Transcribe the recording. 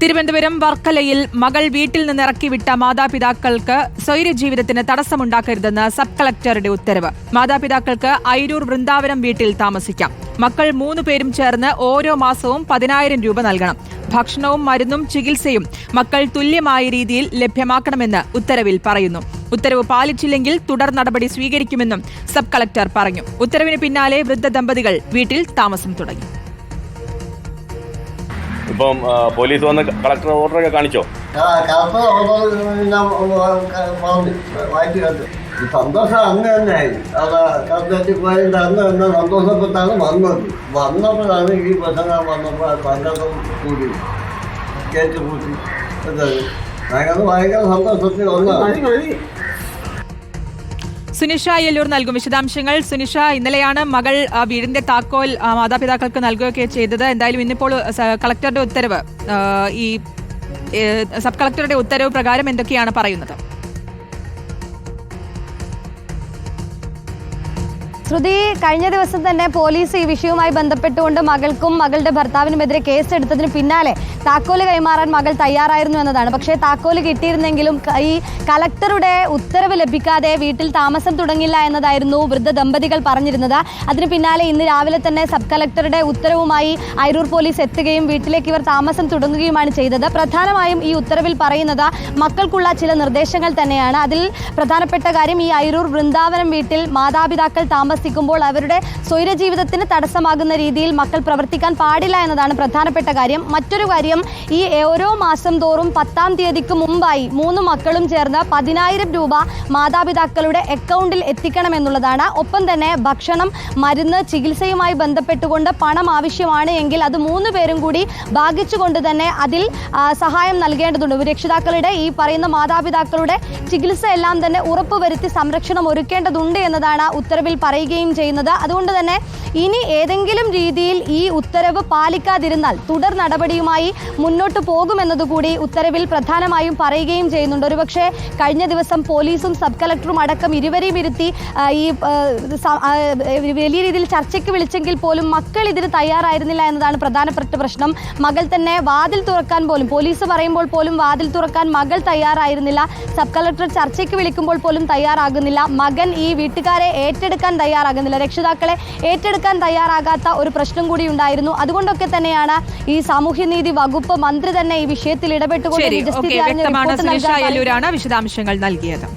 തിരുവനന്തപുരം വർക്കലയിൽ മകൾ വീട്ടിൽ നിന്നിറക്കി വിട്ട മാതാപിതാക്കൾക്ക് സ്വൈരജീവിതത്തിന് തടസ്സമുണ്ടാക്കരുതെന്ന് സബ് കളക്ടറുടെ ഉത്തരവ്. മാതാപിതാക്കൾക്ക് അയിരൂർ വൃന്ദാവനം വീട്ടിൽ താമസിക്കാം. മക്കൾ 3 പേരും ചേർന്ന് ഓരോ മാസവും 10,000 രൂപ നൽകണം. ഭക്ഷണവും മരുന്നും ചികിത്സയും മക്കൾ തുല്യമായ രീതിയിൽ ലഭ്യമാക്കണമെന്ന് ഉത്തരവിൽ പറയുന്നു. ഉത്തരവ് പാലിച്ചില്ലെങ്കിൽ തുടർ നടപടി സ്വീകരിക്കുമെന്നും സബ് കളക്ടർ പറഞ്ഞു. ഉത്തരവിന് പിന്നാലെ വൃദ്ധ ദമ്പതികൾ വീട്ടിൽ താമസം തുടങ്ങി. ഇപ്പം പോലീസ് വന്ന് കളക്ടർ ഓർഡറൊക്കെ കാണിച്ചോ? സന്തോഷം അന്ന് തന്നെയായി. അത് പോയിട്ട് അന്ന് തന്നെ സന്തോഷപ്പെട്ടാണ് വന്നപ്പോഴാണ് ഈ പ്രശ്നം വന്നപ്പോൾ പലതും കൂടി കേട്ടുകൂട്ടി ഞങ്ങൾ ഭയങ്കര സന്തോഷത്തിൽ ഒന്നാണ്. സുനിഷ അയ്യല്ലൂർ നൽകും വിശദാംശങ്ങൾ. സുനിഷ, ഇന്നലെയാണ് മകൾ വീടിന്റെ താക്കോൽ മാതാപിതാക്കൾക്ക് നൽകുകയൊക്കെ ചെയ്തത്. എന്തായാലും ഇന്നിപ്പോൾ കളക്ടറുടെ ഉത്തരവ്, ഈ സബ് കളക്ടറുടെ ഉത്തരവ് പ്രകാരം എന്തൊക്കെയാണ് പറയുന്നത്? ശ്രുതി, കഴിഞ്ഞ ദിവസം തന്നെ പോലീസ് ഈ വിഷയവുമായി ബന്ധപ്പെട്ടുകൊണ്ട് മകൾക്കും മകളുടെ ഭർത്താവിനുമെതിരെ കേസെടുത്തതിന് പിന്നാലെ താക്കോല് കൈമാറാൻ മകൾ തയ്യാറായിരുന്നു എന്നതാണ്. പക്ഷേ താക്കോല് കിട്ടിയിരുന്നെങ്കിലും ഈ കളക്ടറുടെ ഉത്തരവ് ലഭിക്കാതെ വീട്ടിൽ താമസം തുടങ്ങില്ല എന്നതായിരുന്നു വൃദ്ധ ദമ്പതികൾ പറഞ്ഞിരുന്നത്. അതിന് പിന്നാലെ ഇന്ന് രാവിലെ തന്നെ സബ് കളക്ടറുടെ ഉത്തരവുമായി അയിരൂർ പോലീസ് എത്തുകയും വീട്ടിലേക്ക് ഇവർ താമസം തുടങ്ങുകയുമാണ് ചെയ്തത്. പ്രധാനമായും ഈ ഉത്തരവിൽ പറയുന്നത് മക്കൾക്കുള്ള ചില നിർദ്ദേശങ്ങൾ തന്നെയാണ്. അതിൽ പ്രധാനപ്പെട്ട കാര്യം, ഈ അയിരൂർ വൃന്ദാവനം വീട്ടിൽ മാതാപിതാക്കൾ താമസിക്കുമ്പോൾ അവരുടെ സ്വൈരജീവിതത്തിന് തടസ്സമാകുന്ന രീതിയിൽ മക്കൾ പ്രവർത്തിക്കാൻ പാടില്ല എന്നതാണ് പ്രധാനപ്പെട്ട കാര്യം. മറ്റൊരു കാര്യം, ഈ ഓരോ മാസം തോറും 10-ാം തീയതിക്ക് മുമ്പായി 3 മക്കളും ചേർന്ന് 10,000 രൂപ മാതാപിതാക്കളുടെ അക്കൗണ്ടിൽ എത്തിക്കണമെന്നുള്ളതാണ്. ഒപ്പം തന്നെ ഭക്ഷണം, മരുന്ന്, ചികിത്സയുമായി ബന്ധപ്പെട്ടുകൊണ്ട് പണം ആവശ്യമാണ് എങ്കിൽ അത് 3 പേരും കൂടി ഭാഗിച്ചുകൊണ്ട് തന്നെ അതിൽ സഹായം നൽകേണ്ടതുണ്ട്. രക്ഷിതാക്കളുടെ ഈ പറയുന്ന മാതാപിതാക്കളുടെ ചികിത്സ എല്ലാം തന്നെ ഉറപ്പുവരുത്തി സംരക്ഷണം ഒരുക്കേണ്ടതുണ്ട് എന്നതാണ് ഉത്തരവിൽ പറയുകയും ചെയ്യുന്നത്. അതുകൊണ്ട് തന്നെ ഇനി ഏതെങ്കിലും രീതിയിൽ ഈ ഉത്തരവ് പാലിക്കാതിരുന്നാൽ തുടർ നടപടിയുമായി മുന്നോട്ട് പോകുമെന്നതുകൂടി ഉത്തരവിൽ പ്രധാനമായും പറയുകയും ചെയ്യുന്നുണ്ട്. ഒരുപക്ഷെ കഴിഞ്ഞ ദിവസം പോലീസും സബ് കളക്ടറും അടക്കം ഇരുവരെയും ഇരുത്തി ഈ വലിയ രീതിയിൽ ചർച്ചയ്ക്ക് വിളിച്ചെങ്കിൽ പോലും മക്കൾ ഇതിന് തയ്യാറായിരുന്നില്ല എന്നതാണ് പ്രധാനപ്പെട്ട പ്രശ്നം. മകൾ തന്നെ വാതിൽ തുറക്കാൻ പോലും, പോലീസ് പറയുമ്പോൾ പോലും വാതിൽ തുറക്കാൻ മകൾ തയ്യാറായിരുന്നില്ല. സബ് കളക്ടർ ചർച്ചയ്ക്ക് വിളിക്കുമ്പോൾ പോലും തയ്യാറാകുന്നില്ല. മകൻ ഈ വീട്ടുകാരെ ഏറ്റെടുക്കാൻ തയ്യാറാകുന്നില്ല. രക്ഷിതാക്കളെ ഏറ്റെടുക്കാൻ തയ്യാറാകാത്ത ഒരു പ്രശ്നം കൂടി ഉണ്ടായിരുന്നു. അതുകൊണ്ടൊക്കെ തന്നെയാണ് ഈ സാമൂഹ്യനീതി വകുപ്പ് മന്ത്രി തന്നെ ഈ വിഷയത്തിൽ ഇടപെട്ടുകൊണ്ട് വിശദാംശങ്ങൾ നൽകിയത്.